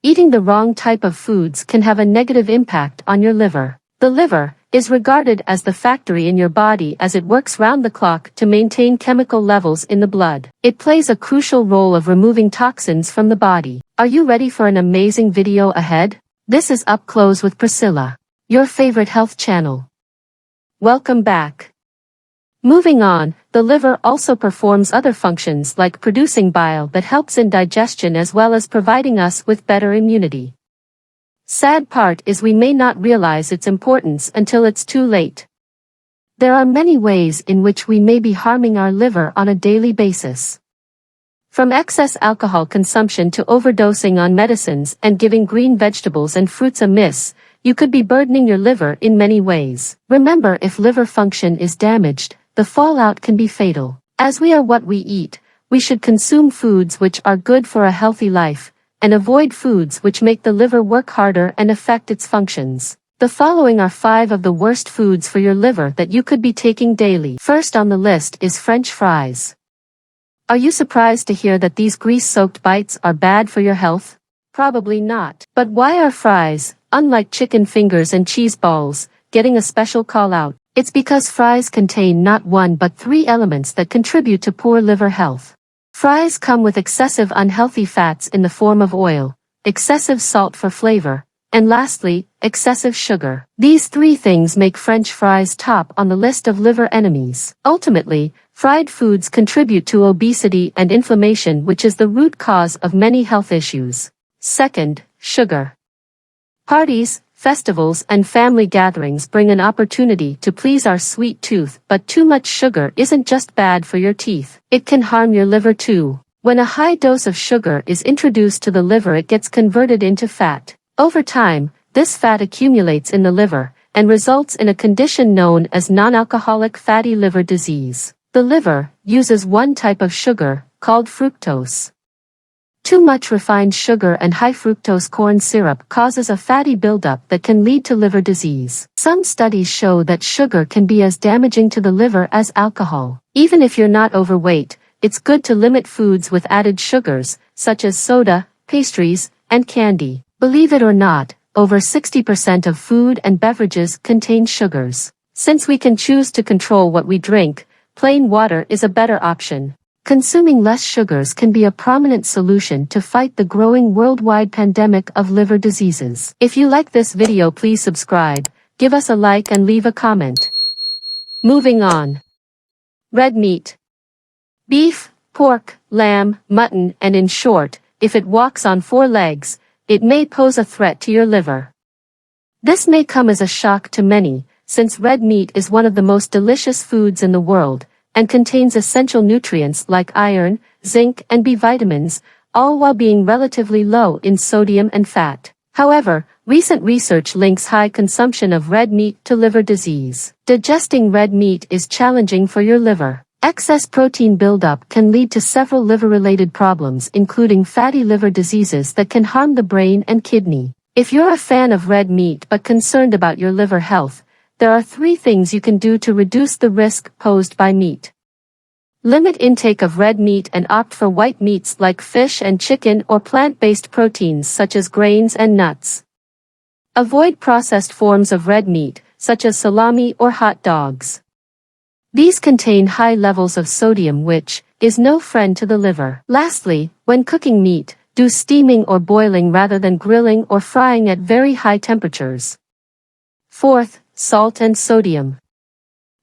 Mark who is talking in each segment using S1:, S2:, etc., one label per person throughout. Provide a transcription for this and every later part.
S1: Eating the wrong type of foods can have a negative impact on your liver. The liver is regarded as the factory in your body as it works round the clock to maintain chemical levels in the blood. It plays a crucial role of removing toxins from the body. Are you ready for an amazing video ahead? This is Up Close with Priscilla, your favorite health channel. Welcome back. Moving on, the liver also performs other functions like producing bile that helps in digestion as well as providing us with better immunity. Sad part is we may not realize its importance until it's too late. There are many ways in which we may be harming our liver on a daily basis. From excess alcohol consumption to overdosing on medicines and giving green vegetables and fruits amiss, you could be burdening your liver in many ways. Remember, if liver function is damaged, the fallout can be fatal. As we are what we eat, we should consume foods which are good for a healthy life, and avoid foods which make the liver work harder and affect its functions. The following are 5 of the worst foods for your liver that you could be taking daily. First on the list is French fries. Are you surprised to hear that these grease-soaked bites are bad for your health? Probably not. But why are fries, unlike chicken fingers and cheese balls, getting a special call-out? It's because fries contain not 1 but 3 elements that contribute to poor liver health. Fries come with excessive unhealthy fats in the form of oil, excessive salt for flavor, and lastly, excessive sugar. These 3 things make French fries top on the list of liver enemies. Ultimately, fried foods contribute to obesity and inflammation, which is the root cause of many health issues. Second, sugar. Parties, festivals and family gatherings bring an opportunity to please our sweet tooth, but too much sugar isn't just bad for your teeth. It can harm your liver too. When a high dose of sugar is introduced to the liver, it gets converted into fat. Over time, this fat accumulates in the liver and results in a condition known as non-alcoholic fatty liver disease. The liver uses one type of sugar, called fructose. Too much refined sugar and high fructose corn syrup causes a fatty buildup that can lead to liver disease. Some studies show that sugar can be as damaging to the liver as alcohol. Even if you're not overweight, it's good to limit foods with added sugars, such as soda, pastries, and candy. Believe it or not, over 60% of food and beverages contain sugars. Since we can choose to control what we drink, plain water is a better option. Consuming less sugars can be a prominent solution to fight the growing worldwide pandemic of liver diseases. If you like this video, please subscribe, give us a like and leave a comment. Moving on. Red meat. Beef, pork, lamb, mutton, and in short, if it walks on 4 legs, it may pose a threat to your liver. This may come as a shock to many, since red meat is one of the most delicious foods in the world, and contains essential nutrients like iron, zinc, and B vitamins, all while being relatively low in sodium and fat. However, recent research links high consumption of red meat to liver disease. Digesting red meat is challenging for your liver. Excess protein buildup can lead to several liver-related problems, including fatty liver diseases that can harm the brain and kidney. If you're a fan of red meat but concerned about your liver health, there are 3 things you can do to reduce the risk posed by meat. Limit intake of red meat and opt for white meats like fish and chicken or plant-based proteins such as grains and nuts. Avoid processed forms of red meat, such as salami or hot dogs. These contain high levels of sodium, which is no friend to the liver. Lastly, when cooking meat, do steaming or boiling rather than grilling or frying at very high temperatures. Fourth, salt and sodium.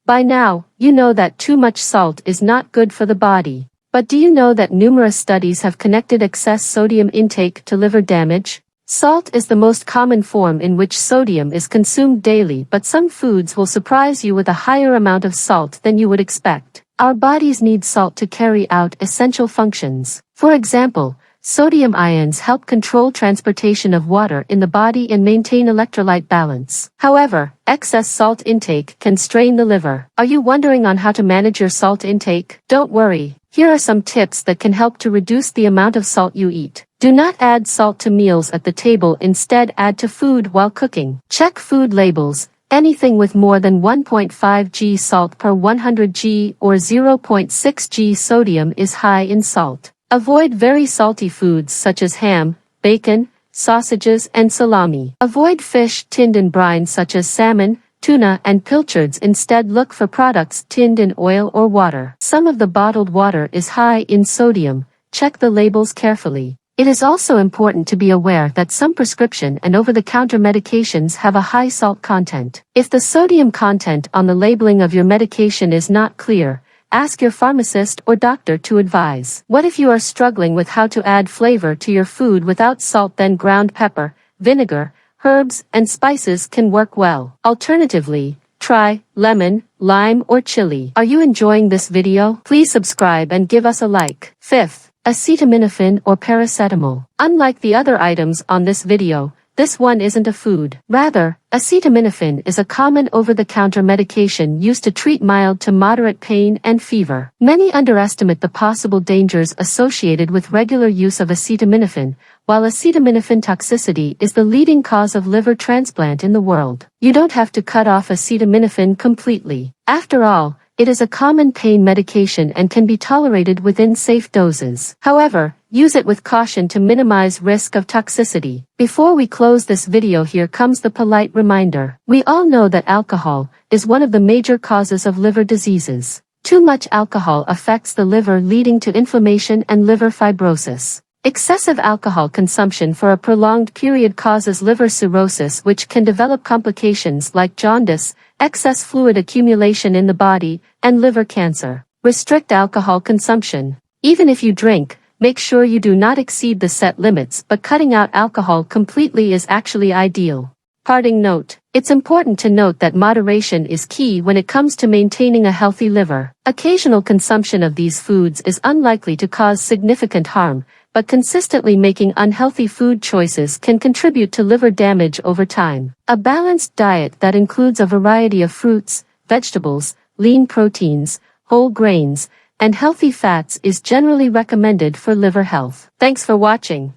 S1: By now, you know that too much salt is not good for the body. But do you know that numerous studies have connected excess sodium intake to liver damage? Salt is the most common form in which sodium is consumed daily, but some foods will surprise you with a higher amount of salt than you would expect. Our bodies need salt to carry out essential functions. For example, sodium ions help control transportation of water in the body and maintain electrolyte balance. However, excess salt intake can strain the liver. Are you wondering on how to manage your salt intake? Don't worry. Here are some tips that can help to reduce the amount of salt you eat. Do not add salt to meals at the table, instead add to food while cooking. Check food labels. Anything with more than 1.5 g salt per 100 g or 0.6 g sodium is high in salt. Avoid very salty foods such as ham, bacon, sausages, and salami. Avoid fish tinned in brine such as salmon, tuna, and pilchards. Instead, look for products tinned in oil or water. Some of the bottled water is high in sodium. Check the labels carefully. It is also important to be aware that some prescription and over-the-counter medications have a high salt content. If the sodium content on the labeling of your medication is not clear, ask your pharmacist or doctor to advise. What if you are struggling with how to add flavor to your food without salt? Then ground pepper, vinegar, herbs, and spices can work well. Alternatively, try lemon, lime, or chili. Are you enjoying this video? Please subscribe and give us a like. Fifth, acetaminophen or paracetamol. Unlike the other items on this video, this one isn't a food. Rather, acetaminophen is a common over-the-counter medication used to treat mild to moderate pain and fever. Many underestimate the possible dangers associated with regular use of acetaminophen, while acetaminophen toxicity is the leading cause of liver transplant in the world. You don't have to cut off acetaminophen completely. After all, it is a common pain medication and can be tolerated within safe doses. However, use it with caution to minimize risk of toxicity. Before we close this video, here comes the polite reminder. We all know that alcohol is one of the major causes of liver diseases. Too much alcohol affects the liver, leading to inflammation and liver fibrosis. Excessive alcohol consumption for a prolonged period causes liver cirrhosis, which can develop complications like jaundice, excess fluid accumulation in the body, and liver cancer. Restrict alcohol consumption. Even if you drink, make sure you do not exceed the set limits, but cutting out alcohol completely is actually ideal. Parting note. It's important to note that moderation is key when it comes to maintaining a healthy liver. Occasional consumption of these foods is unlikely to cause significant harm, but consistently making unhealthy food choices can contribute to liver damage over time. A balanced diet that includes a variety of fruits, vegetables, lean proteins, whole grains, and healthy fats is generally recommended for liver health. Thanks for watching.